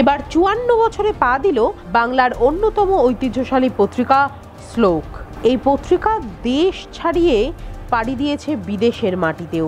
এবার ৫৪ বছরে পা দিল বাংলার অন্যতম ঐতিহ্যশালী পত্রিকা শ্লোক। এই পত্রিকা দেশ ছাড়িয়ে পাড়ি দিয়েছে বিদেশের মাটিতেও।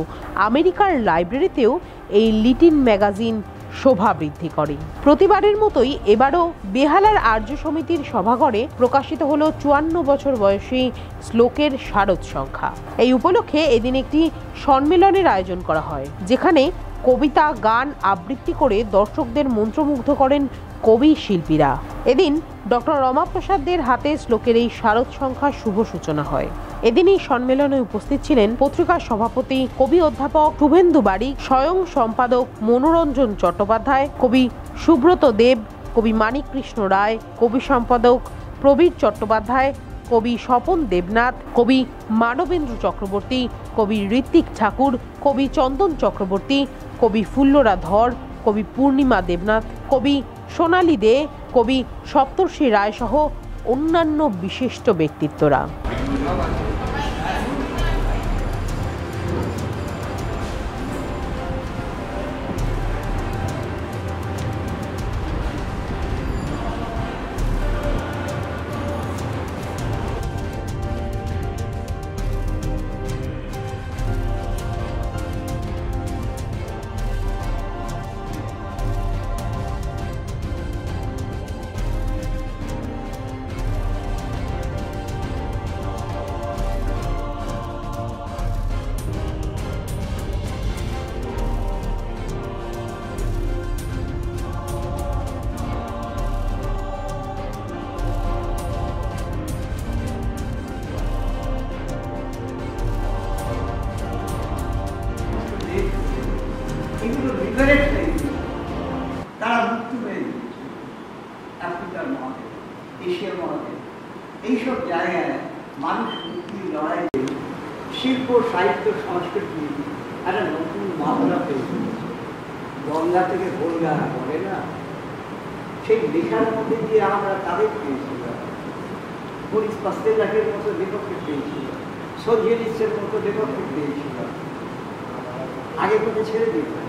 আমেরিকার লাইব্রেরিতেও এই লিটিল ম্যাগাজিন শোভা বৃদ্ধি করে। প্রতিবারের মতোই এবারও বেহালার আর্য সমিতির সভাঘরে প্রকাশিত হলো ৫৪ বছর বয়সী শ্লোকের শারদ সংখ্যা। এই উপলক্ষে এদিন একটি সম্মেলনের আয়োজন করা হয়, যেখানে কবিতা, গান আবৃত্তি করে দর্শকদের মন্ত্রমুগ্ধ করেন কবি শিল্পীরা। এদিন ডক্টর রমাপ্রসাদ দের হাতে শ্লোকের এই শারদ সংখ্যার শুভ সূচনা হয়। এদিন এই সম্মেলনে উপস্থিত ছিলেন পত্রিকার সভাপতি কবি অধ্যাপক শুভেন্দু বারিক, স্বয়ং সম্পাদক মনোরঞ্জন চট্টোপাধ্যায়, কবি সুব্রত দেব, কবি মানিক কৃষ্ণ রায়, কবি সম্পাদক প্রবীর চট্টোপাধ্যায়, কবি স্বপন দেবনাথ, কবি মানবেন্দ্র চক্রবর্তী, কবি ঋত্বিক ঠাকুর, কবি চন্দন চক্রবর্তী, কবি ফুল্লরা ধর, কবি পূর্ণিমা দেবনাথ, কবি সোনালী দে, কবি সপ্তর্ষি রায় সহ অন্যান্য বিশিষ্ট ব্যক্তিত্বরা। এগুলো লিবারেট হয়ে তারা মুক্তি হয়ে আফ্রিকার মহাদেশ, এশিয়ার মহাদেশ, এইসব জায়গায় মানুষ মুক্তির লড়াইয়ে শিল্প, সাহিত্য, সংস্কৃতি একটা নতুন মাত্রা পেয়েছে। গঙ্গা থেকে ভোলগা বলে না, সেই লেখার মধ্যে দিয়ে আমরা তাদের পেয়েছিলাম। মরিস পাস্তেলাকের মতো লেখককে পেয়েছিলাম, সোভিয়েতিসের মতো লেখককে পেয়েছিলাম। আগে করে ছেড়ে দিতাম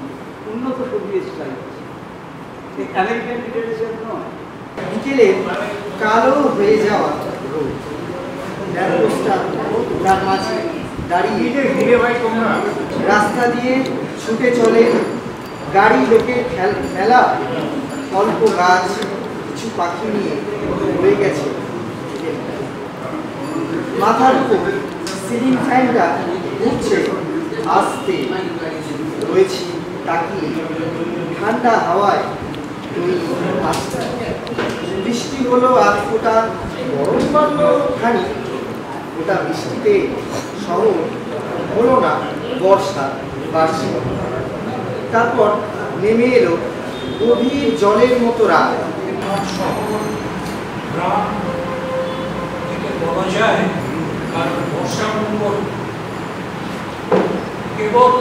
উন্নত সোভিয়েত সাহিত্য, আমেরিকান লিটারেচার নয়। বিকেলে কালো হয়ে যাওয়া রোদ, তার মাঝে দাঁড়িয়ে রাস্তা দিয়ে ছুটে চলে গাড়ি, লোকে মেলা, অল্প গাছ, কিছু পাখি নিয়ে উড়ে গেছে। মাথার উপর সিলিং ফ্যানটা ঘুরছে আস্তে, রয়েছি তাকিয়ে ঠান্ডা হাওয়ায় আসছে। বৃষ্টি হলো আধ ফোঁটা, গরম বাড়লো খানি, ওটা বৃষ্টিতে শহর হলো না বর্ষা বার্ষিক। তারপর নেমে এলো গভীর জলের মতো রাত। বলা যায় কারণ বর্ষা মঙ্গল কেবল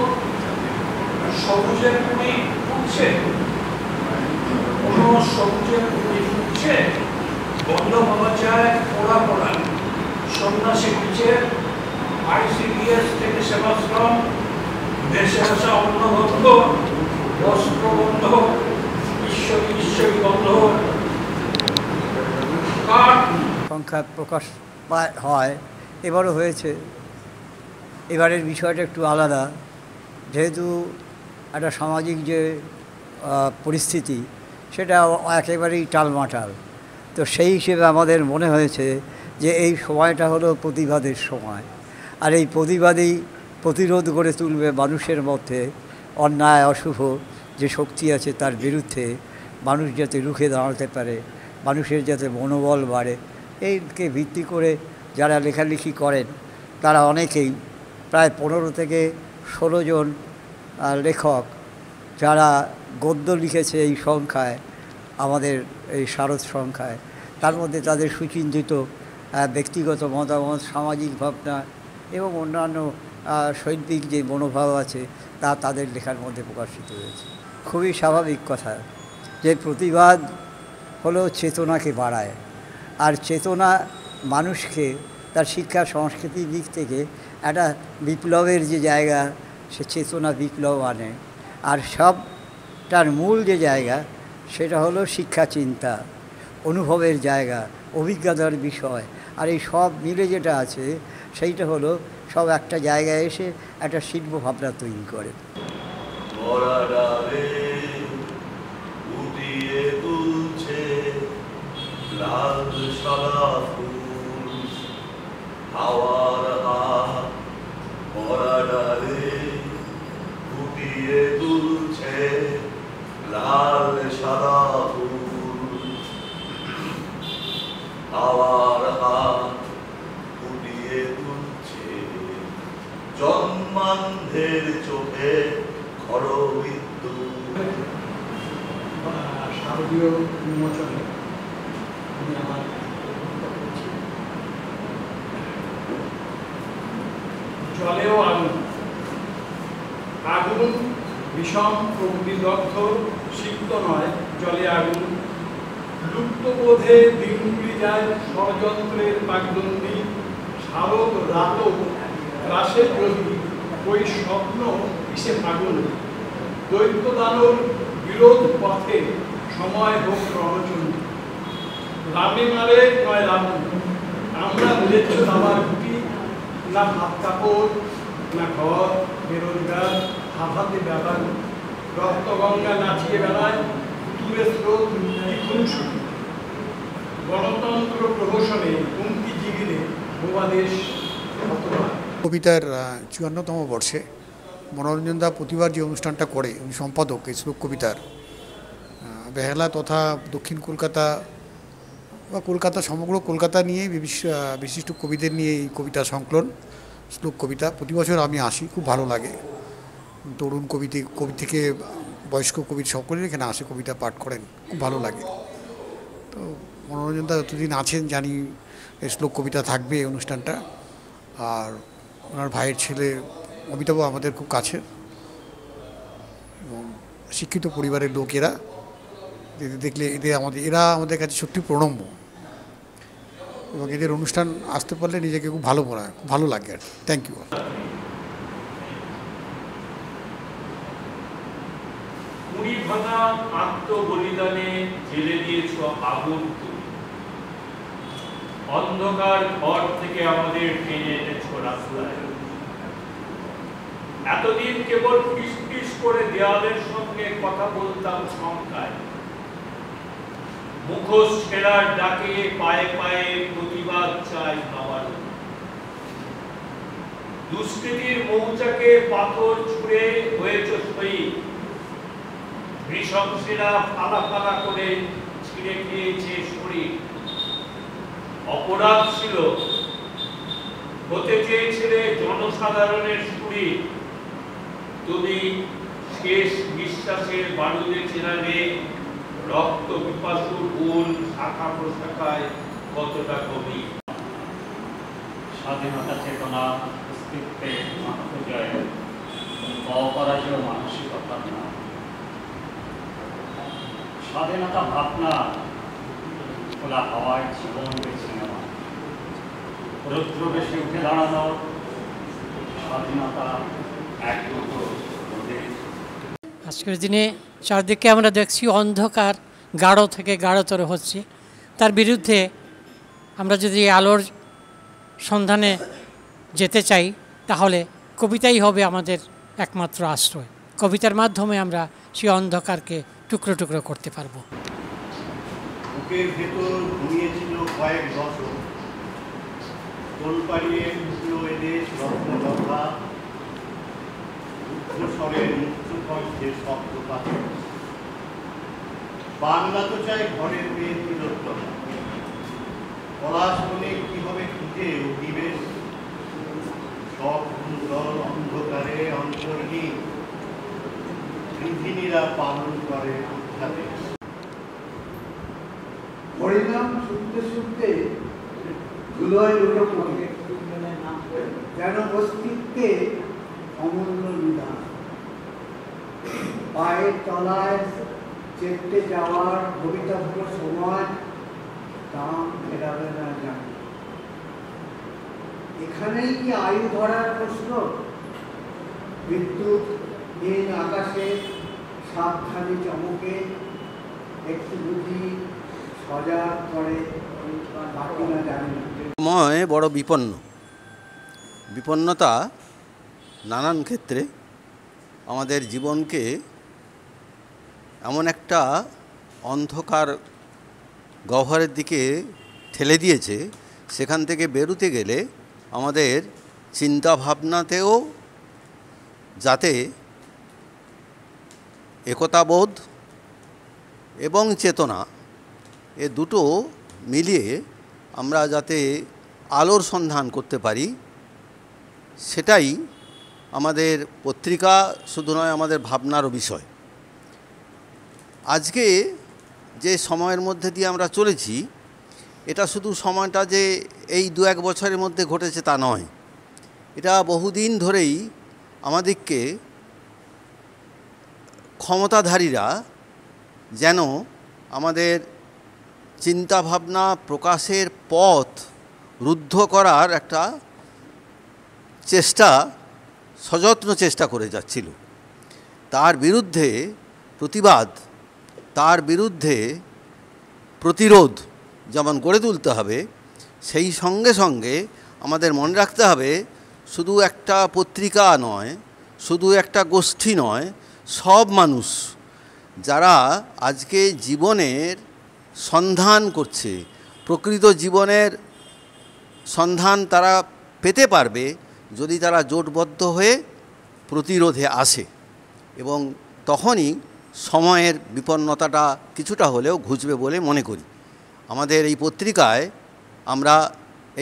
সবুজের কোণে ফুটছে, কোন সবুজের কোণে ফুটছে বন্ধ বলা যায় পোড়া পোড়া সন্ন্যাসী পিচের আইসিডিএস থেকে সেবাশ্রম, দেশে আসা অন্নবন্ধ, বস্ত্রবন্ধ, ঈশ্বরী ঈশ্বরী বন্ধ সংখ্যা প্রকাশ হয়। এবারও হয়েছে। এবারের বিষয়টা একটু আলাদা, যেহেতু একটা সামাজিক যে পরিস্থিতি সেটা একেবারেই টালমাটাল। তো সেই হিসেবে আমাদের মনে হয়েছে যে এই সময়টা হলো প্রতিবাদের সময়, আর এই প্রতিবাদই প্রতিরোধ করে তুলবে মানুষের মধ্যে অন্যায় অশুভ যে শক্তি আছে তার বিরুদ্ধে মানুষ যাতে রুখে দাঁড়াতে পারে, মানুষের যাতে মনোবল বাড়ে। এইকে ভিত্তি করে যারা লেখালেখি করেন তারা অনেকেই, প্রায় 15 থেকে 16 জন লেখক যারা গদ্য লিখেছে এই সংখ্যায়, আমাদের এই শারদ সংখ্যায়, তার মধ্যে তাদের সুচিন্তিত ব্যক্তিগত মতামত, সামাজিক ভাবনা এবং অন্যান্য শৈল্পিক যে মনোভাব আছে তা তাদের লেখার মধ্যে প্রকাশিত হয়েছে। খুবই স্বাভাবিক কথা যে প্রতিবাদ হলো চেতনাকে বাড়ায়, আর চেতনা মানুষকে তার শিক্ষা সংস্কৃতির দিক থেকে একটা বিপ্লবের যে জায়গা, সে চেতনা বিপ্লব আনে। আর সবটার মূল যে জায়গা সেটা হলো শিক্ষা চিন্তা, অনুভবের জায়গা, অভিজ্ঞতার বিষয়। আর এই সব মিলে যেটা আছে সেইটা হলো সব একটা জায়গায় এসে একটা শিল্প ভাবনা তৈরি করে। লাল সাদা ফুল হাওয়ার হাত ফুটিয়ে তুলছে, জন্মান্ধের চোখে খড়বিদ্যুৎ। শারদীয় উন্মোচনে আমি আমার জলেও আগুন, আগুন বিষম অগ্নিদগ্ধ, সিক্ত নয় জলে আগুন, লুপ্তবোধে দিনগুলি যায় ষড়যন্ত্রের পাকদণ্ডী, শারদ রাত রাসের প্রতি ওই স্বপ্ন কিসে আগুন, দৈত্য দানব বিরোধ পথে সময় হোক রণচণ্ডী, রামে মারে নয় রাম, আমরা বুঝেছ আমার গুটি, না হাত কাপড় না ঘর, বেরোজগার হাফাতে ব্যাপার, রক্তগঙ্গা নাচিয়ে বেড়ায় দূরে স্রোত খুনসুটি, গণতন্ত্র প্রহসনে কুন্তি জিগিরে ভূবাদেশ। কবিতার ৫৪তম বর্ষে মনোরঞ্জন দা প্রতিবার যে অনুষ্ঠানটা করে, উনি সম্পাদক এই শ্লোক কবিতার, বেহালা তথা দক্ষিণ কলকাতা বা কলকাতা সমগ্র কলকাতা নিয়ে বিশিষ্ট কবিদের নিয়ে এই কবিতা সংকলন শ্লোক কবিতা প্রতি বছর আমি আসি, খুব ভালো লাগে। তরুণ কবি থেকে বয়স্ক কবি সকলেই এখানে আসে, কবিতা পাঠ করেন, খুব ভালো লাগে। তো মনোরঞ্জন দা যতদিন আছেন জানি এই শ্লোক কবিতা থাকবে এই অনুষ্ঠানটা। আর ওনার ভাইয়ের ছেলে অমিতাভ আমাদের খুব কাছের এবং শিক্ষিত পরিবারের লোক এরা, দেখলে এরা আমাদের কাছে সত্যি প্রণম্য এবং এদের অনুষ্ঠান আসতে পারলে নিজেকে খুব ভালো লাগে আর থ্যাংক ইউ। কুড়ি ভাঙা আত্মবলিদানে জেলে দিয়েছ আগুন, অন্ধকার ঘর থেকে আমাদের টেনে এনেছ রাস্তায়। এতদিন কেবল ফিস ফিস করে দেওয়ালের সঙ্গে কথা বলতাম শঙ্কায়, মুখোশ ছেঁড়ার ডাকে পায়ে পায়ে প্রতিবাদ চাই আবার। দুষ্কৃতির মৌচাকে পাথর ছুঁড়ে হয়েছ শহীদ, নৃশংসেরা ফালা ফালা করে ছিঁড়ে খেয়েছে শরীর। অপরাধ ছিল, হতে চেয়েছিলে জনসাধারণের সুরি, তুমি শেষ বিশ্বাসের বারুদে চেনালে রক্ত পিপাসু ফুল শাখা প্রশাখায় কতটা কবি। স্বাধীনতা চেতনা, অস্তিত্বের আত্মজয়, অপরাজয় মানসিকতার নাম। স্বাধীনতা ভাবনা, খোলা হাওয়ায় জীবন বেছে নেওয়া, রৌদ্র বেশি উঠে দাঁড়ানো, স্বাধীনতা এক আজকের দিনে চারদিকে আমরা দেখছি অন্ধকার গাঢ় থেকে গাঢ়তর হচ্ছে। তার বিরুদ্ধে আমরা যদি আলোর সন্ধানে যেতে চাই তাহলে কবিতাই হবে আমাদের একমাত্র আশ্রয়। কবিতার মাধ্যমে আমরা সেই অন্ধকারকে টুকরো টুকরো করতে পারবো। বুকের ভেতর ঘুমিয়েছিল কয়েক দশক, কোল পাড়িয়ে উঠল এদেশ রত্নগর্ভা, উচ্চস্বরের মুক্তকণ্ঠের শব্দ পাথর। বাংলা তো চাই ঘরের মেয়ে তিলোত্তমা, পলাশ বনে কি হবে খুঁজে উঠিবে, সব সুন্দর অন্ধকারে অন্তর্হীন গৃহিণীরা পালন করে উদ্ধারে। হরিনাম শুনতে শুনতে ধুলোয় লুটো পড়ে, যেন অস্তিত্বে অমূল্য নিদান। পায়ের তলায় চেপটে যাওয়ার ভবিতব্য সময় দাম ফেরাবে না জানি। এখানেই কি আয়ু ধরার প্রশ্ন? বিদ্যুৎ হীন আকাশে সাবধানে চমকে একটু বুঝি সজাগ করে, বাকিরা জানে না। সময় বড় বিপন্নতা নানান ক্ষেত্রে আমাদের জীবনকে এমন একটা অন্ধকার গহ্বরের দিকে ঠেলে দিয়েছে, সেখান থেকে বেরোতে গেলে আমাদের চিন্তা ভাবনাতেও যাতে একতাবোধ এবং চেতনা এ দুটো মিলিয়ে আমরা যাতে আলোর সন্ধান করতে পারি, সেটাই আমাদের পত্রিকা শুধু নয়, আমাদের ভাবনারও বিষয়। আজকে যে সময়ের মধ্যে দিয়ে আমরা চলেছি, এটা শুধু সময়টা যে এই 2-1 বছরের মধ্যে ঘটেছে তা নয়, এটা বহুদিন ধরেই আমাদেরকে ক্ষমতাধারীরা যেন আমাদের চিন্তাভাবনা প্রকাশের পথ রুদ্ধ করার একটা সযত্ন চেষ্টা করে যাচ্ছিল। তার বিরুদ্ধে প্রতিবাদ, তার বিরুদ্ধে প্রতিরোধ যেমন গড়ে তুলতে হবে, সেই সঙ্গে সঙ্গে আমাদের মনে রাখতে হবে শুধু একটা পত্রিকা নয়, শুধু একটা গোষ্ঠী নয়, সব মানুষ যারা আজকে জীবনের সন্ধান করছে, প্রকৃত জীবনের সন্ধান তারা পেতে পারবে যদি তারা জোটবদ্ধ হয়ে প্রতিরোধে আসে, এবং তখনই সময়ের বিপন্নতাটা কিছুটা হলেও ঘুচবে বলে মনে করি। আমাদের এই পত্রিকায় আমরা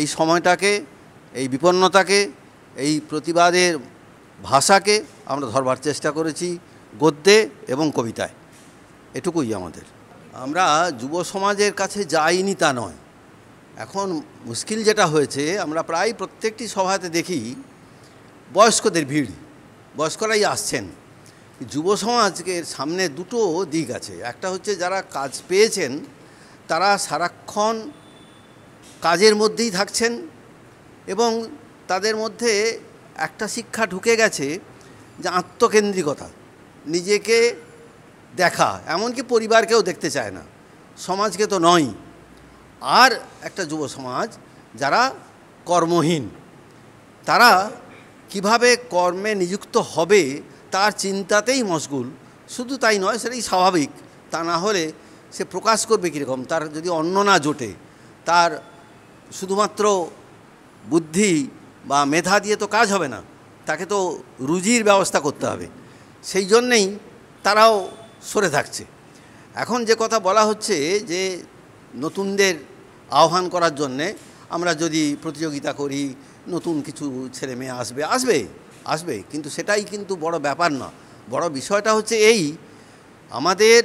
এই সময়টাকে, এই বিপন্নতাকে, এই প্রতিবাদের ভাষাকে আমরা ধরবার চেষ্টা করেছি গদ্যে এবং কবিতায়। এটুকুই আমাদের। আমরা যুব সমাজের কাছে যাইনি তা নয়। এখন মুশকিল যেটা হয়েছে, আমরা প্রায় প্রত্যেকটি সভাতে দেখি বয়স্কদের ভিড়, বয়স্করাই আসছেন। যুব সমাজকে সামনে দুটো দিক আছে। একটা হচ্ছে যারা কাজ পেয়েছেন তারা সারাক্ষণ কাজের মধ্যেই থাকছেন, এবং তাদের মধ্যে একটা শিক্ষা ঢুকে গেছে যে আত্মকেন্দ্রিকতা, নিজেকে দেখা, এমনকি পরিবারকেও দেখতে চায় না, সমাজকে তো নয়। আর একটা যুব সমাজ যারা কর্মহীন, তারা কিভাবে কর্মে নিযুক্ত হবে তার চিন্তাতেই মশগুল। শুধু তাই নয়, সেটাই স্বাভাবিক, তা না হলে সে প্রকাশ করবে কীরকম? তার যদি অন্ন না জোটে, তার শুধুমাত্র বুদ্ধি বা মেধা দিয়ে তো কাজ হবে না, তাকে তো রুজির ব্যবস্থা করতে হবে। সেই জন্যেই তারাও সরে থাকছে। এখন যে কথা বলা হচ্ছে যে নতুনদের আহ্বান করার জন্যে আমরা যদি প্রতিযোগিতা করি, নতুন কিছু ছেলে মেয়ে আসবে, কিন্তু সেটাই কিন্তু বড় ব্যাপার না। বড় বিষয়টা হচ্ছে এই, আমাদের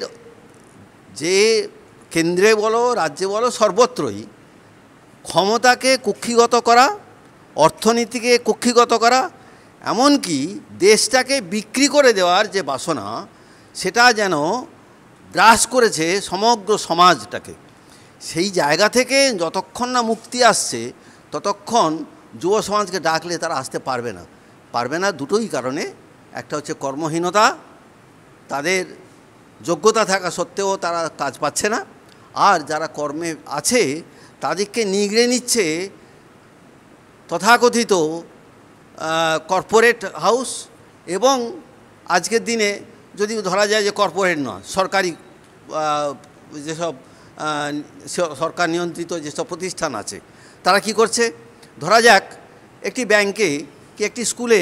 যে কেন্দ্রে বলো, রাজ্যে বলো, সর্বত্রই ক্ষমতাকে কুক্ষিগত করা, অর্থনীতিকে কুক্ষিগত করা, এমনকি দেশটাকে বিক্রি করে দেওয়ার যে বাসনা, সেটা যেন গ্রাস করেছে সমগ্র সমাজটাকে। সেই জায়গা থেকে যতক্ষণ না মুক্তি আসছে, ততক্ষণ যুব সমাজকে ডাকলে তারা আসতে পারবে না দুটোই কারণে। একটা হচ্ছে কর্মহীনতা, তাদের যোগ্যতা থাকা সত্ত্বেও তারা কাজ পাচ্ছে না, আর যারা কর্মে আছে তাদেরকে নিগড়ে নিচ্ছে তথাকথিত কর্পোরেট হাউস, এবং আজকের দিনে যদি ধরা যায় যে কর্পোরেট নয়, সরকারি যেসব সরকার নিয়ন্ত্রিত যেসব প্রতিষ্ঠান আছে, তারা কি করছে? ধরা যাক একটি ব্যাংকে কি একটি স্কুলে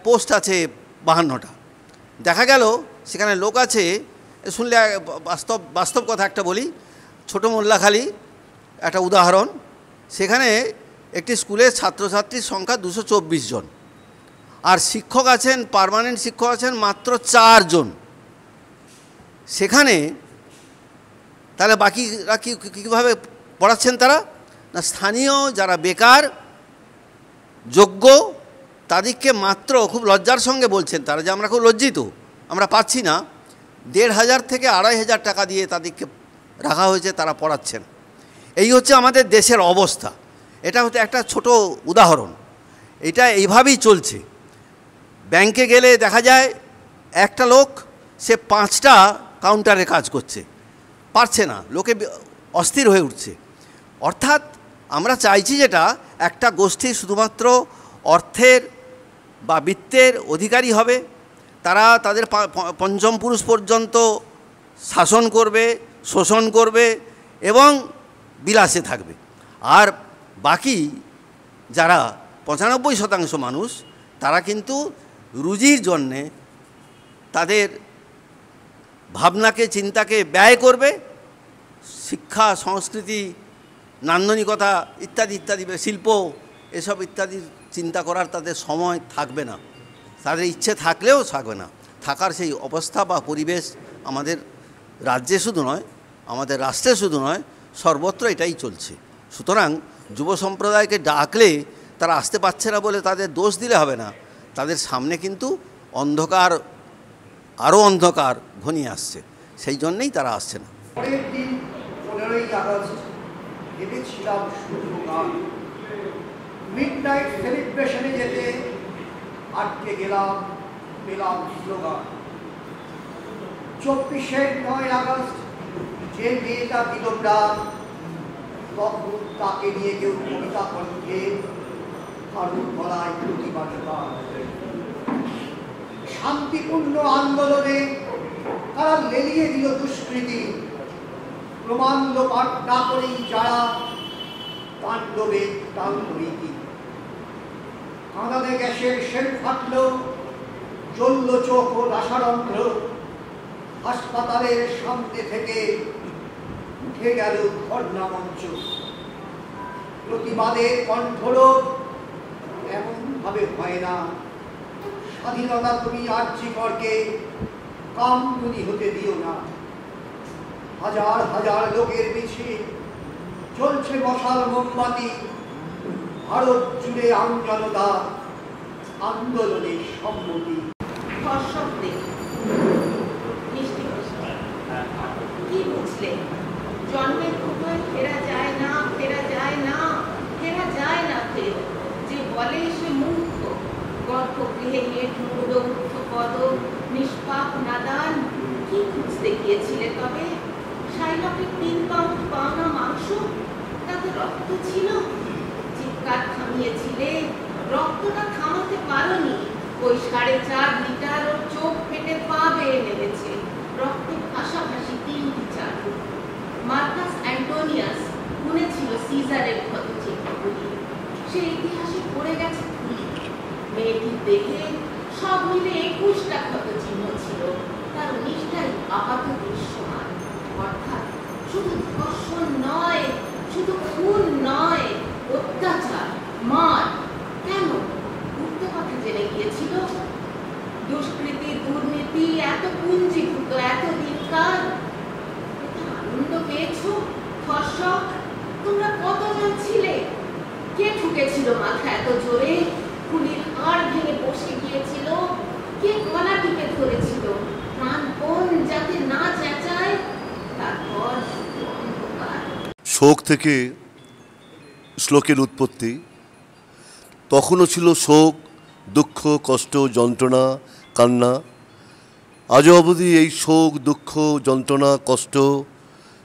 পোস্ট আছে 52টা, দেখা গেল সেখানে লোক আছে, শুনলে বাস্তব কথা একটা বলি, ছোটো মোল্লাখালী একটা উদাহরণ, সেখানে একটি স্কুলের ছাত্রছাত্রীর সংখ্যা 224 জন, আর শিক্ষক আছেন, পার্মানেন্ট শিক্ষক আছেন মাত্র 4 জন। সেখানে তাহলে বাকিরা কীভাবে পড়াচ্ছেন তারা? না, স্থানীয় যারা বেকার, যোগ্য, তাদেরকে মাত্র, খুব লজ্জার সঙ্গে বলছেন তারা যে আমরা খুব লজ্জিত, আমরা পাচ্ছি না, 1,500 থেকে 2,500 টাকা দিয়ে তাদেরকে রাখা হয়েছে, তারা পড়াচ্ছেন। এই হচ্ছে আমাদের দেশের অবস্থা। এটা হচ্ছে একটা ছোট উদাহরণ। এটা এইভাবেই চলছে। ব্যাংকে গেলে দেখা যায় একটা লোক সে 5টা কাউন্টারে কাজ করছে, পারছে না, লোকে অস্থির হয়ে উঠছে। অর্থাৎ আমরা চাইছি যেটা, একটা গোষ্ঠী শুধুমাত্র অর্থের বা বিত্তের অধিকারী হবে, তারা তাদের পঞ্চম পুরুষ পর্যন্ত শাসন করবে, শোষণ করবে এবং বিলাসে থাকবে। আর বাকি যারা 95% মানুষ, তারা কিন্তু রুজির জন্যে তাদের ভাবনাকে, চিন্তাকে ব্যয় করবে, শিক্ষা, সংস্কৃতি, নান্দনিকতা ইত্যাদি ইত্যাদি, শিল্প এসব ইত্যাদি চিন্তা করার তাদের সময় থাকবে না, তাদের ইচ্ছে থাকলেও থাকবে না। থাকার সেই অবস্থা বা পরিবেশ আমাদের রাজ্যে শুধু নয়, আমাদের রাষ্ট্রে শুধু নয়, সর্বত্র এটাই চলছে। সুতরাং যুব সম্প্রদায়কে ডাকলে তারা আসতে পারছে না বলে তাদের দোষ দিলে হবে না। তাদের সামনে কিন্তু অন্ধকার, আরও অন্ধকার ঘনিয়ে আসছে, সেই জন্যেই তারা আসছে না। পরের দিন 15ই আগস্ট ভেবেছিলাম শুধু গান, মিডনাইট সেলিব্রেশনে যেতে আটকে গেলাম, পেলাম স্লোগান। 9 আগস্ট যে মেয়েটা দিল প্রাণ, তখন তাকে নিয়ে কেউ কবিতা কণ্ঠে কারুর গলায় প্রতিবাদ গান। শান্তিপূর্ণ আন্দোলনে তারা লেলিয়ে দিল দুষ্কৃতি, প্রমাণ লোপাট না করেই যারা তাণ্ডবে তাণ্ডবীতি। কাঁদানে গ্যাসের শেল ফাটল, জ্বলল চোখ ও নাসারন্ধ্র, হাসপাতালের সামনে থেকে উঠে গেল ধর্ণা মঞ্চ। প্রতিবাদের কণ্ঠরোধ এমন ভাবে হয় না, স্বাধীনতা তুমি আর্যিকরকে কামদুনি হতে দিও না। হাজার হাজার লোকের মিছিল, চলছে মশাল মোমবাতি, ভারত জুড়ে আমজনতা, আন্দোলনে সম্মতি। কি বুঝলে? জন্মের কোথায় ফেরা যায় না, ফেরা যায় না, ফেরা যায় না ফের। যে বলে সে মূর্খ, গর্ভগৃহে হেঁট মূল উদ্ধ পদ, নিষ্পাপ নাদান। কি খুঁজতে গিয়েছিলে তবে? শাইলকের 3 পাউন্ড পাওনা মাংস, তাতে রক্ত ছিল। চিৎকার থামিয়েছিলে, রক্তটা থামাতে পারোনি। ওই 4.5 লিটার ওর চোখ ফেটে পা বেয়ে নেমেছে, রক্তে ভাসাভাসি 3টি চাকু। মার্কাস অ্যান্টোনিয়াস শুনেছিল সিজারের ক্ষতচিহ্নগুলি, সে ইতিহাসে পড়ে গেছে খুলি। মেয়েটির দেখে সব মিলে 21টা ক্ষতচিহ্ন ছিল, তার 19টাই আপাত দৃশ্যমান। অর্থাৎ শুধু ধর্ষণ নয়, শুধু খুন নয়, অত্যাচার, মার। কেন? উঠতে কথা জেনে গিয়েছিল। দুষ্কৃতি, দুর্নীতি এত পুঞ্জীভূত, এত দিনকার। আনন্দ পেয়েছ? ধর্ষক তোমরা কতজন ছিলে? কে ঠুকেছিল মাথা এত জোরে? খুলির হাড় ভেঙে বসে গিয়েছিল? কে গলা টিপে ধরেছিল? প্রাণপণ যাতে না চেঁচায়। তারপর অন্ধকার। শোক থেকে শ্লোকের উৎপত্তি। তখনও ছিল শোক, দুঃখ, কষ্ট, যন্ত্রণা, কান্না। আজও অবধি এই শোক, দুঃখ, যন্ত্রণা, কষ্ট,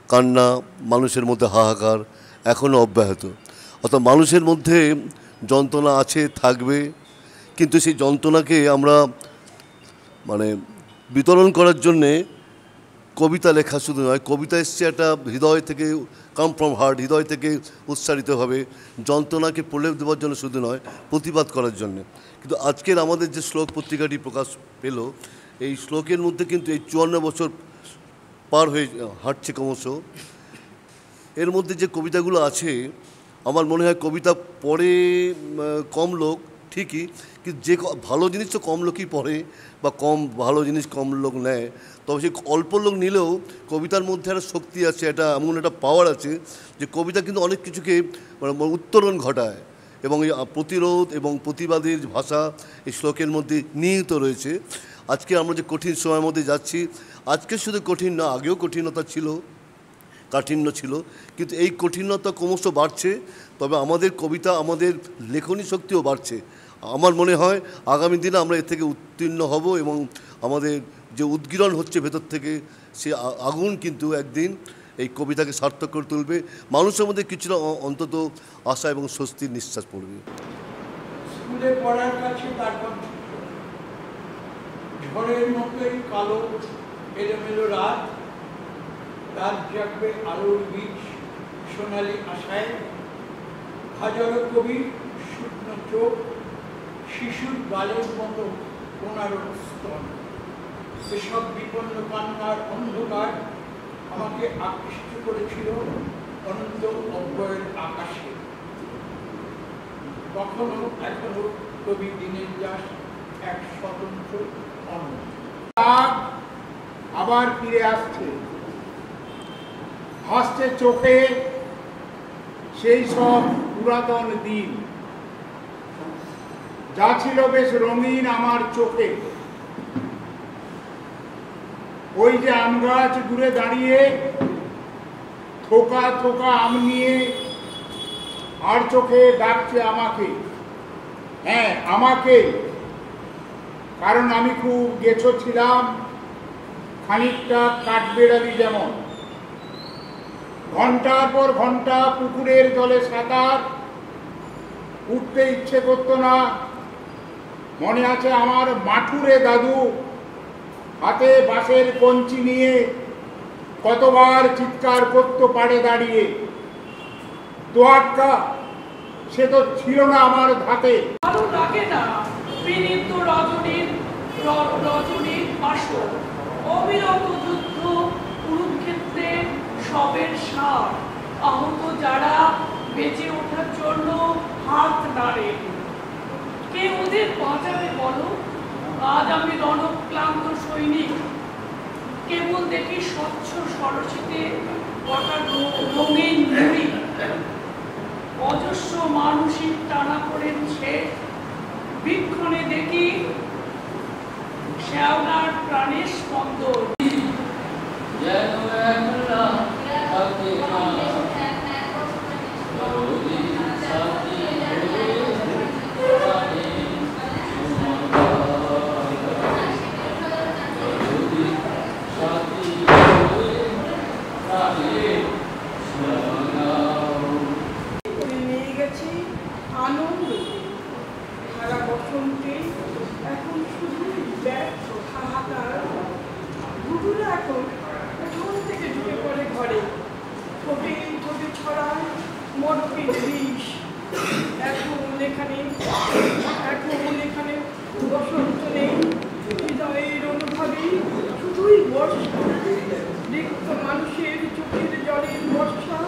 কান্না, মানুষের মধ্যে হাহাকার এখনও অব্যাহত। অর্থাৎ মানুষের মধ্যে যন্ত্রণা আছে, থাকবে, কিন্তু সেই যন্ত্রণাকে আমরা বিতরণ করার জন্যে কবিতা লেখা শুধু নয়, কবিতা এসছে একটা হৃদয় থেকে, কাম ফ্রম হার্ট, হৃদয় থেকে উচ্চারিতভাবে যন্ত্রণাকে প্রলেপ দেওয়ার জন্য শুধু নয়, প্রতিবাদ করার জন্য। কিন্তু আজকের আমাদের যে শ্লোক পত্রিকাটি প্রকাশ পেল, এই শ্লোকের মধ্যে কিন্তু এই 54 বছর পার হয়ে হাঁটছে ক্রমশ। এর মধ্যে যে কবিতাগুলো আছে, আমার মনে হয় কবিতা পড়ে কম লোক ঠিকই, কিন্তু যে ভালো জিনিস তো কম লোকই পড়ে, বা ভালো জিনিস কম লোক নেয়। তবে সেই অল্প লোক নিলেও কবিতার মধ্যে একটা শক্তি আছে, এমন একটা পাওয়ার আছে যে কবিতা কিন্তু অনেক কিছুকে উত্তরণ ঘটায়, এবং এই প্রতিরোধ এবং প্রতিবাদের ভাষা এই শ্লোকের মধ্যে নিহিত রয়েছে। আজকে আমরা যে কঠিন সময়ের মধ্যে যাচ্ছি, আজকে শুধু কঠিন না, আগেও কঠিনতা ছিল, কাঠিন্য ছিল, কিন্তু এই কঠিনতা ক্রমশ বাড়ছে। তবে আমাদের কবিতা, আমাদের লেখনী শক্তিও বাড়ছে। আমার মনে হয় আগামী দিনে আমরা এর থেকে উত্তীর্ণ হব এবং আমাদের যে উদ্গীরণ হচ্ছে ভেতর থেকে, সে আগুন কিন্তু একদিন এই কবিতাকে সার্থক করে তুলবে। মানুষের মধ্যে কিছুটা অন্তত আশা এবং স্বস্তির নিঃশ্বাস পড়বে। স্কুলে পড়ার কাছে তারপর ঝড়ের মতোই কালো এলোমেলো রাত, রাত জাগবে আলোর বীজ সোনালি আশায়, হাজারো কবি শুকনো চোখ, শিশুর গালের মতো কোনারো স্তন। এসব বিপন্ন কান্নার অন্ধকার আমাকে আকৃষ্ট করেছিল অনন্ত অব্যয়ের আকাশে। কখনো এখনো কবি দিনের দাস এক স্বতন্ত্র অন্য। আবার ফিরে আসছে, ভাসছে চোখে সেই সব পুরাতন দিন, যা ছিল বেশ রঙিন আমার চোখে। ওই যে আম গাছ দূরে দাঁড়িয়ে থোকা থোকা আম নিয়ে আর চোখে ডাকছে আমাকে, হ্যাঁ আমাকে, কারণ আমি খুব গেছো ছিলাম, খানিকটা কাঠবেড়ালি যেমন। ঘন্টার পর ঘন্টা পুকুরের জলে সাঁতার, উঠতে ইচ্ছে করতো না। মনে আছে আমার মাঠুরে দাদু হাতে বাঁশের কঞ্চি নিয়ে কতবার চিৎকার করতো পাড়ে দাঁড়িয়ে, তোয়াক্কা সে তো ছিল না আমার ধাতে। ভালো লাগে না বিনীত রজনীর আসর, অবিরত যুদ্ধ কুরুক্ষেত্রে সবের সার, আহত যারা বেঁচে ওঠার জন্য হাত নাড়ে। কে ওদের বাঁচাবে বলো? আজ আমি রণক্লান্ত সৈনিক, কেবল দেখি স্বচ্ছ সরসিতে কটা রঙিন নুড়ি, অজস্র মানসিক টানা পড়েছে। বৃক্ষণে দেখি শ্যাওলার প্রাণের স্পন্দন। নিয়ে গেছি আনন্দ, সারা বসন্তে এখন শুধুই ব্যর্থ হাহাকার। ঘুঘুরা এখন থেকে ঢুকে পড়ে ঘরে, ঠোঁটে ঠোঁটে ছড়ায় মরকের বিষ। এখন এখানে বসন্ত নেই, হৃদয়ের অনুভবে শুধুই বর্ষা। রিক্ত মানুষের চোখের জলের বর্ষা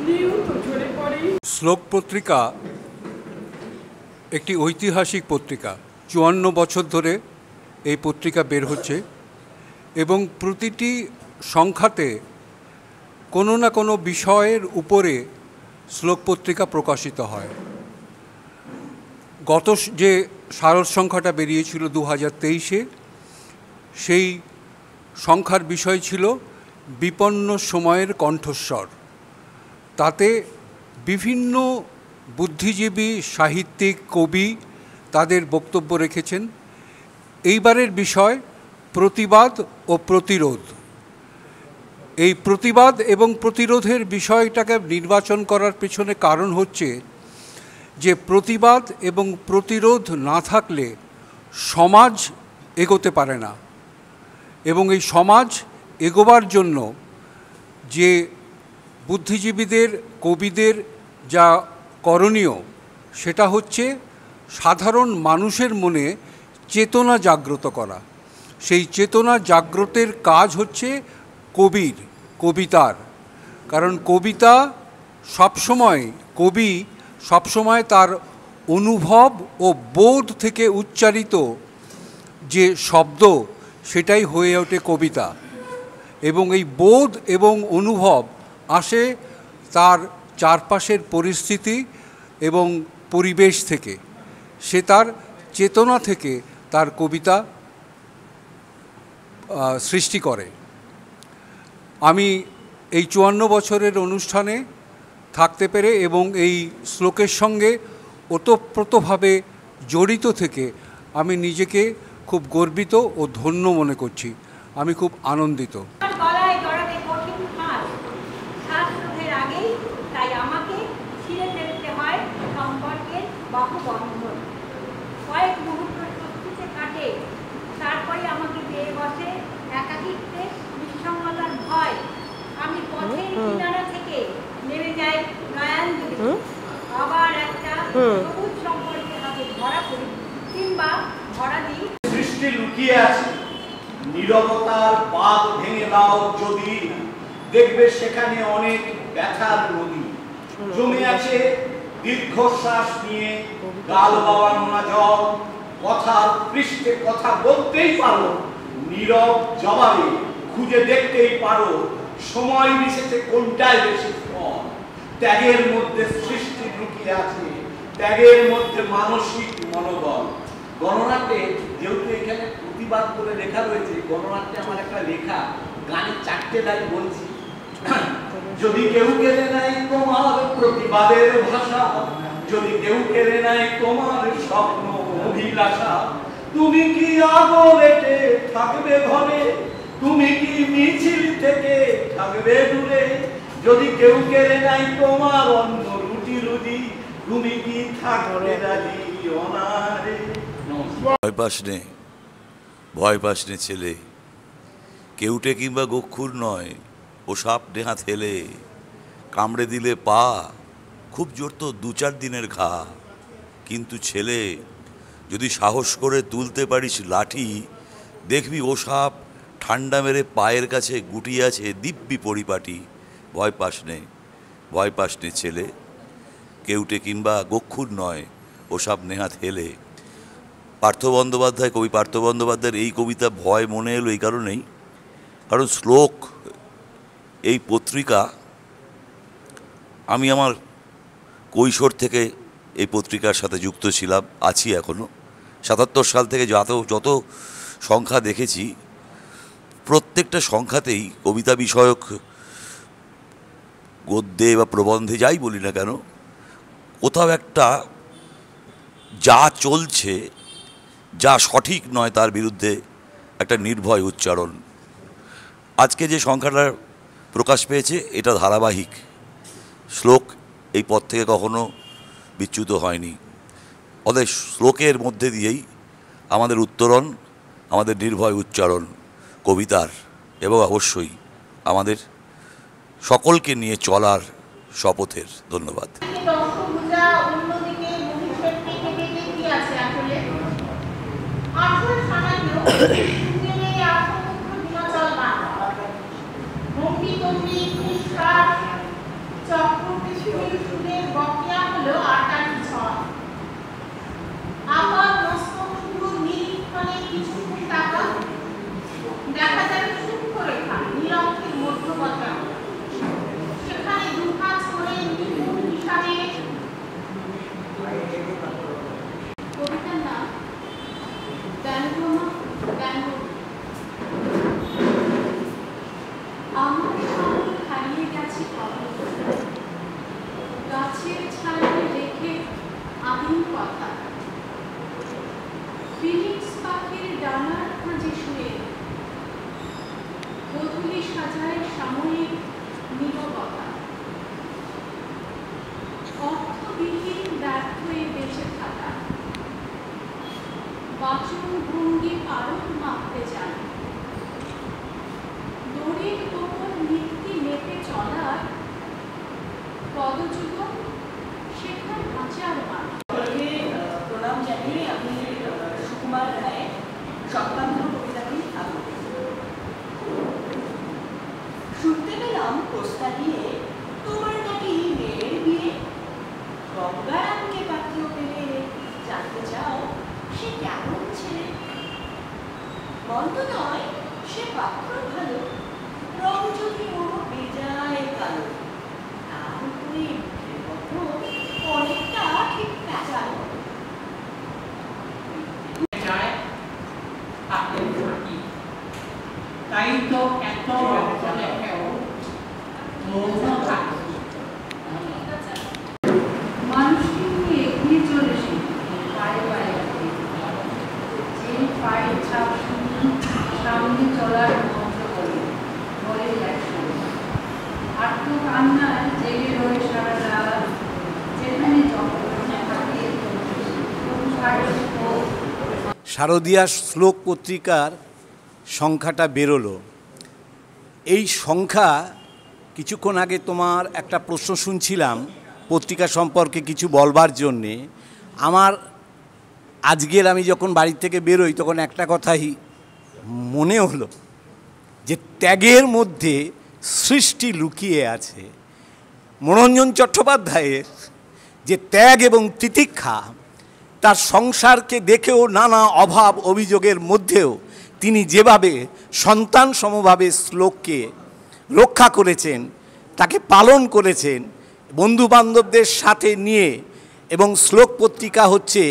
নিয়ত ঝরে পড়ে। শ্লোক পত্রিকা একটি ঐতিহাসিক পত্রিকা। ৫৪ বছর ধরে এই পত্রিকা বের হচ্ছে এবং প্রতিটি সংখ্যাতে কোনো না কোনো বিষয়ের উপরে শ্লোক পত্রিকা প্রকাশিত হয়। গত যে সারস সংখ্যাটা বেরিয়েছিল ২০২৩-এ, সেই সংখ্যার বিষয় ছিল বিপন্ন সময়ের কণ্ঠস্বর। তাতে বিভিন্ন বুদ্ধিজীবী, সাহিত্যিক, কবি তাদের বক্তব্য রেখেছেন। এইবারের বিষয় প্রতিবাদ ও প্রতিরোধ। এই প্রতিবাদ এবং প্রতিরোধের বিষয়টাকে নির্বাচন করার পেছনে কারণ হচ্ছে যে প্রতিবাদ এবং প্রতিরোধ না থাকলে সমাজ এগোতে পারে না, এবং এই সমাজ এগোবার জন্য যে বুদ্ধিজীবীদের, কবিদের যা করণীয় সেটা হচ্ছে সাধারণ মানুষের মনে চেতনা জাগ্রত করা। সেই চেতনা জাগ্রতের কাজ হচ্ছে কবিতার। কারণ কবি সবসময় তার অনুভব ও বোধ থেকে উচ্চারিত যে শব্দ সেটাই হয়ে ওঠে কবিতা। এবং এই বোধ এবং অনুভব আসে তার চারপাশের পরিস্থিতি এবং পরিবেশ থেকে। সে তার চেতনা থেকে তার কবিতা সৃষ্টি করে। আমি এই ৫৪ বছরের অনুষ্ঠানে থাকতে পেরে এবং এই শ্লোকের সঙ্গে ওতপ্রোতভাবে জড়িত থেকে আমি নিজেকে খুব গর্বিত ও ধন্য মনে করছি। আমি খুব আনন্দিত। গলায় জড়াতে কঠিন ফাঁস, শ্বাসরোধের আগেই তাই আমাকে ছিঁড়ে ফেলতে হয় সম্পর্কের বাহুবন্ধন। কয়েক মুহূর্ত স্বস্তিতে কাটে, তারপরে আমাকে পেয়ে বসে একাকিত্বের বিসঙ্গতার ভয়। আমি পথের কিনারা থেকে নেমে যাই নয়ানদিকে, আবার একটা সবুজ সম্পর্কের হাতে ধরা পড়ি কিংবা ধরা দিই। সৃষ্টি লুকিয়ে আছে, নীরবতার বাঁধ ভেঙে দাও যদি, দেখবে সেখানে অনেক ব্যথার নদী জমে আছে। দীর্ঘশ্বাস নিয়ে গাল বাওয়ানো না জল, কথার পৃষ্ঠে কথা বলতেই পারো, নীরব জবাবে খুঁজে দেখতেই পারো সময় মিশেছে কোনটায় বেশি ফল। ত্যাগের মধ্যে সৃষ্টি লুকিয়ে আছে, ত্যাগের মধ্যে মানসিক মনোবল। গণনাট্যে যেহেতু এখানে প্রতিবাদ করে লেখা রয়েছে, গণনাট্যে আমার একটা লেখা গানে 4টে লাইন বলছি। যদি কেউ কেড়ে নেয় তোমার প্রতিবাদের ভাষা, যদি কেউ কেড়ে নেয় তোমার স্বপ্ন অভিলাষা, তুমি কি আগলেটে থাকবে ঘরে, তুমি কি মিছিল থেকে থাকবে দূরে, যদি কেউ কেড়ে নেয় তোমার অন্য রুটি রুজি, তুমি কি থাকবে রাজি অনারে। ভয় পাস নে ছেলে, কেউটে কিংবা গক্ষুর নয়, ও সাপ নেহা থেলে, কামড়ে দিলে পা, খুব জোর তো 2-4 দিনের ঘা। কিন্তু ছেলে, যদি সাহস করে তুলতে পারিস লাঠি, দেখবি ও সাপ ঠান্ডা মেরে পায়ের কাছে গুটিয়ে আছে দিব্যি পরিপাটি। ভয় পাস নে ছেলে, কেউটে কিংবা গক্ষুর নয়, ও সাপ নেহাত হেলে। পার্থ বন্দ্যোপাধ্যায়, কবি পার্থ বন্দ্যোপাধ্যায়ের এই কবিতা ভয় মনে এলো এই কারণেই, কারণ শ্লোক এই পত্রিকা আমি আমার কৈশোর থেকে এই পত্রিকার সাথে যুক্ত ছিলাম, আছি এখনও। 77 সাল থেকে যত সংখ্যা দেখেছি, প্রত্যেকটা সংখ্যাতেই কবিতা বিষয়ক গদ্যে বা প্রবন্ধে যাই বলি না কেন, কোথাও একটা যা চলছে, যা সঠিক নয় তার বিরুদ্ধে একটা নির্ভয় উচ্চারণ। আজকে যে সংখ্যাটা প্রকাশ পেয়েছে এটা ধারাবাহিক। শ্লোক এই পথ থেকে কখনো বিচ্যুত হয়নি। অতএব শ্লোকের মধ্যে দিয়েই আমাদের উত্তরণ, আমাদের নির্ভয় উচ্চারণ কবিতার, এবং অবশ্যই আমাদের সকলকে নিয়ে চলার শপথের। ধন্যবাদ। দেখা যাবে সূক্ষ্ম রেখা নিরক্ষের মধ্যবর্তী, সেখানে দুহাত করে নিপুণ হিসাবে। কবিতার নাম ব্যঙ্গমা ব্যঙ্গ। কান্নায় জেগে রয়ে সারা রাত, যেখানে শারদীয়া শ্লোক পত্রিকার সংখ্যাটা বেরোলো। এই সংখ্যা কিছুক্ষণ আগে তোমার একটা প্রশ্ন শুনছিলাম পত্রিকা সম্পর্কে কিছু বলবার জন্যে। আমার আজকের আমি যখন বাড়ি থেকে বেরোই তখন একটা কথাই মনে হলো যে ত্যাগের মধ্যে সৃষ্টি লুকিয়ে আছে। মনোরঞ্জন চট্টোপাধ্যায়ের যে ত্যাগ এবং তিতিক্ষা, তার সংসারকে দেখেও নানা অভাব অভিযোগের মধ্যেও তিনি যেভাবে সন্তান সমভাবে শ্লোককে রক্ষা করেছেন, তাকে পালন করেছেন বন্ধুবান্ধবদের সাথে নিয়ে। এবং শ্লোক পত্রিকা হচ্ছে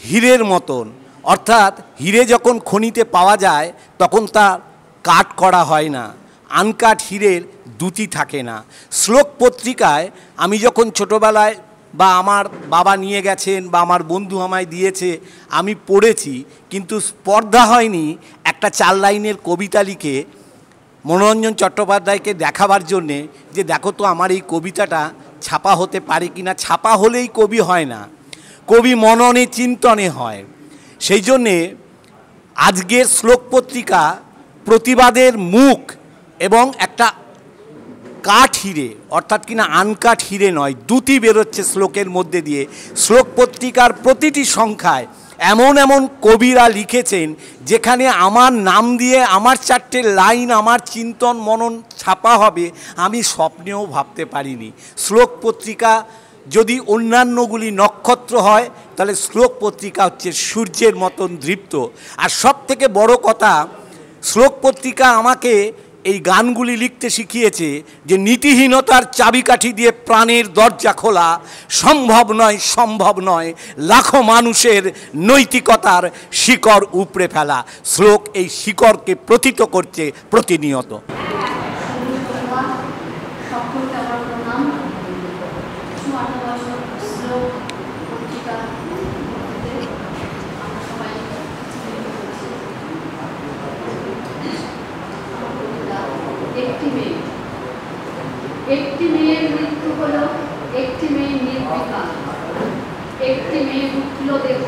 হীরের মতন, অর্থাৎ হীরে যখন খনিতে পাওয়া যায় তখন তা কাট করা হয় না, আনকাট হীরের দুটি থাকে না। শ্লোক পত্রিকায় আমি যখন ছোটোবেলায় বা আমার বাবা নিয়ে গেছেন বা আমার বন্ধু আমায় দিয়েছে, আমি পড়েছি, কিন্তু স্পর্ধা হয়নি একটা 4 লাইনের কবিতা লিখে মনোরঞ্জন চট্টোপাধ্যায়কে দেখাবার জন্যে যে দেখো তো আমার এই কবিতাটা ছাপা হতে পারে কি না। ছাপা হলেই কবি হয় না, কবি মননে চিন্তনে হয়। সেই জন্যে আজকের শ্লোক পত্রিকা প্রতিবাদের মুখ এবং একটা কাঠ হিরে, অর্থাৎ কিনা আনকাট হিরে নয়, দুটি বেরোচ্ছে শ্লোকের মধ্যে দিয়ে। শ্লোক পত্রিকার প্রতিটি সংখ্যায় এমন এমন কবিরা লিখেছেন যেখানে আমার নাম দিয়ে আমার 4টে লাইন, আমার চিন্তন মনন ছাপা হবে আমি স্বপ্নেও ভাবতে পারিনি। শ্লোক পত্রিকা যদি অন্যান্যগুলি নক্ষত্র হয়, তাহলে শ্লোক পত্রিকা হচ্ছে সূর্যের মতন দীপ্ত। আর সব থেকে বড় কথা, শ্লোক পত্রিকা আমাকে এই গানগুলি লিখতে শিখিয়েছে যে নীতিহীনতার চাবিকাঠি দিয়ে প্রাণের দরজা খোলা সম্ভব নয়, সম্ভব নয় লাখো মানুষের নৈতিকতার শিকড় উপড়ে ফেলা। শ্লোক এই শিকড়কে প্রথিত করছে প্রতিনিয়ত। একটি মেয়ের মৃত্যু হলো, একটি মেয়ে নির্বিকার, একটি মেয়ে উঠল দেহ,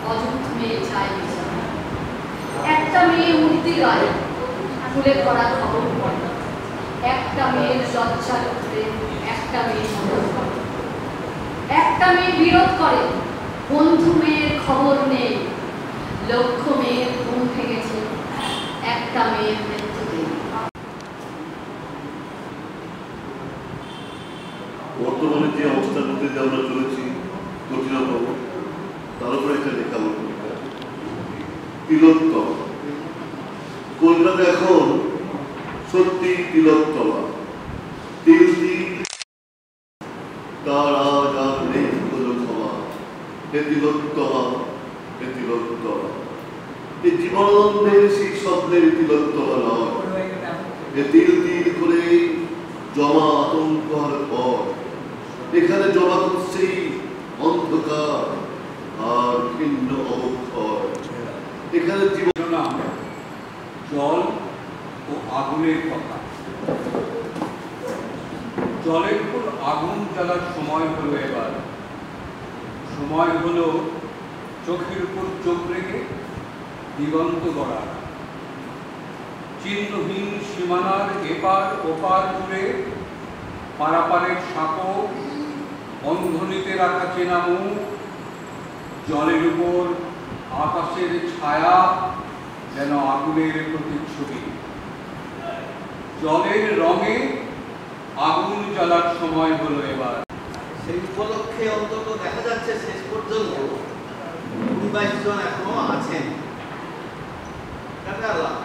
অযুদ্ধ মেয়ে চায় বিচার। একটা মেয়ে মূর্তি গায়ে ফুলে ভরা খবর পড়ে, একটা মেয়ের লজ্জা উঠলে একটা মেয়ে মদত করে, একটা মেয়ে বিরোধ করে, বন্ধু মেয়ের খবর নেই, লক্ষ মেয়ের ঘুম ভেঙেছে, একটা মেয়ের মৃত্যু নেই। বর্তমানে যে অবস্থার মধ্যে দিয়ে আমরা চলেছি কঠিনতম, তার উপরে একটা লেখা কবিতা তিলোত্তমা। কলকাতা এখন সত্যি তিলোত্তমা, তিল তিল তার আজ আর নেই কোনো ক্ষমা। হে তিলোত্তমা, হে তিলোত্তমা, এই জীবনানন্দের সেই স্বপ্নের তিলোত্তমা নয়। এ তিল তিল করে জমা আতঙ্ক আর পর এখানে জমা করছেই অন্ধকার আর ভিন্ন অবক্ষয়। এখানে জীবন জল ও আগুনের কথা। জলের উপর আগুন জ্বালার সময় হলো এবার। সময় হলো চোখের উপর চোখ রেখে দিগন্ত গড়ার। চিহ্নহীন সীমানার এপার ওপার জুড়ে পারাপারের সাঁকো, বন্ধনীতে রাখা চেনা মুখ, জলের উপর আকাশের ছায়া যেন আগুনের প্রতিচ্ছবি। জলের রঙে আগুন জ্বালার সময় হলো এবার। সেই উপলক্ষে অন্তত দেখা যাচ্ছে শেষ পর্যন্ত 22 জন এখনো আছেন।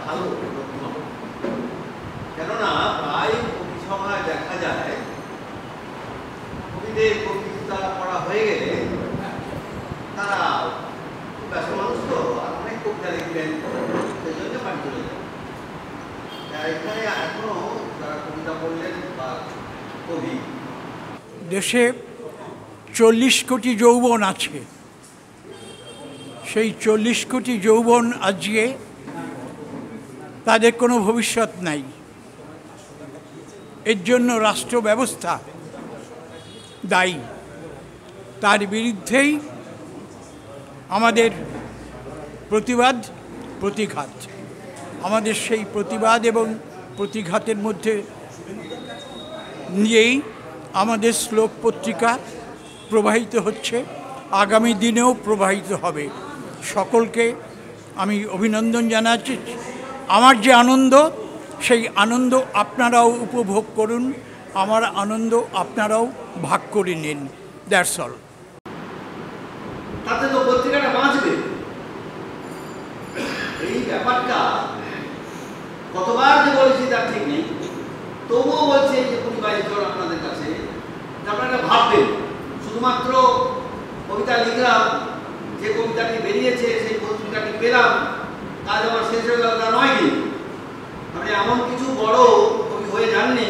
ভালো, কেননা প্রায় কবি সভায় দেখা যায় কবিদের কবিতা পড়া হয়ে গেলে তারা ব্যস্ত মানুষ তো অনেক কবিতা লিখবেন, সেই জন্য বাড়ি চলে যায়। এখানে এখনো যারা কবিতা পড়লেন বা কবি, দেশে 40 কোটি যৌবন আছে। সেই 40 কোটি যৌবন আজকে তাদের কোনো ভবিষ্যৎ নাই। এর জন্য রাষ্ট্র ব্যবস্থা দায়ী। তার বিরুদ্ধেই আমাদের প্রতিবাদ প্রতিঘাত। আমাদের সেই প্রতিবাদ এবং প্রতিঘাতের মধ্যে নিয়েই আমাদের শ্লোক পত্রিকা প্রবাহিত হচ্ছে, আগামী দিনেও প্রবাহিত হবে। সকলকে আমি অভিনন্দন জানাচ্ছি। আমার যে আনন্দ, সেই আনন্দ আপনারাও উপভোগ করুন, আমার আনন্দ আপনারাও ভাগ করে নিন। That's all. তাতে তো পত্রিকাটা বাঁচবে। এই ব্যাপারটা কতবার যে বলেছি তার ঠিক নেই, তবুও বলছে যে ২০-২২ জন আপনাদের কাছে আপনারা ভাববেন শুধুমাত্র কবিতা লিখলাম, যে কবিতাটি বেরিয়েছে সেই পত্রিকাটি পেলাম, কাজ আমার শেষ হয়ে গেল তা নয়। কিন্তু আপনি এমন কিছু বড় কবি হয়ে যাননি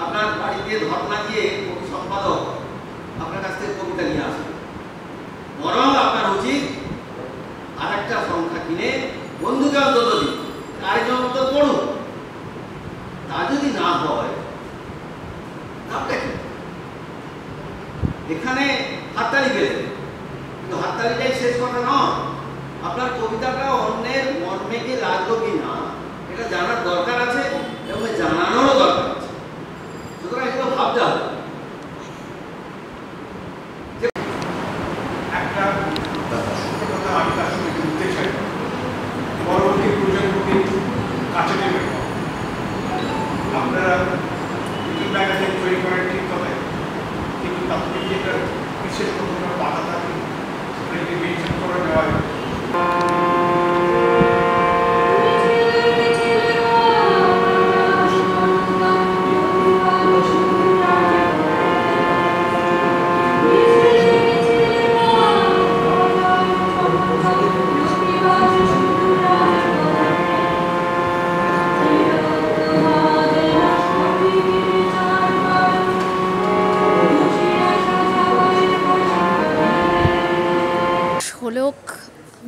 আপনার বাড়িতে ধর্ণা দিয়ে কবি সম্পাদক আপনার কাছ থেকে কবিতা নিয়ে আসবে। বরং আপনার উচিত আর একটা সংখ্যা কিনে বন্ধুকে অন্তত দিন, আরেকজন অন্তত পড়ুন। তা যদি না হয় এখানে হাততালি পেলেন, কিন্তু হাততালিটাই শেষ কথা নয়। আপনার কবিতাটা অন্যের মর্মে লাগলো কি না এটা জানার দরকার আছে এবং জানানোরও দরকার আছে। সুতরাং এগুলো ভাবতে হবে। একটা কথা আমি তার সঙ্গে যুক্ত চাই, পরবর্তী প্রজন্মকে কাছে নেবেন। আপনারা নতুন ম্যাগাজিন তৈরি করেন ঠিক কথা, কিন্তু তাদের যেটা বিশেষ কোনো বাধা থাকে সেটাকে মেনশন করে দেওয়া হয়।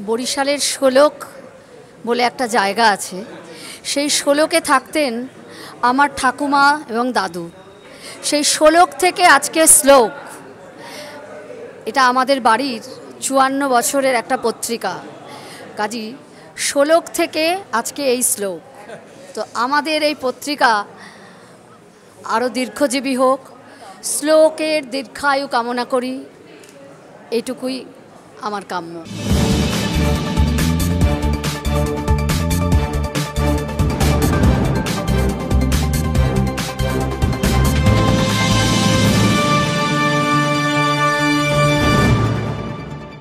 বরিশালের শোলক বলে একটা জায়গা আছে, সেই শোলকে থাকতেন আমার ঠাকুমা এবং দাদু। সেই শোলক থেকে আজকে শ্লোক, এটা আমাদের বাড়ির ৫৪ বছরের একটা পত্রিকা। কাজী শোলক থেকে আজকে এই শ্লোক। তো আমাদের এই পত্রিকা আরও দীর্ঘজীবী হোক, শ্লোকের দীর্ঘায়ু কামনা করি, এটুকুই আমার কাম্য।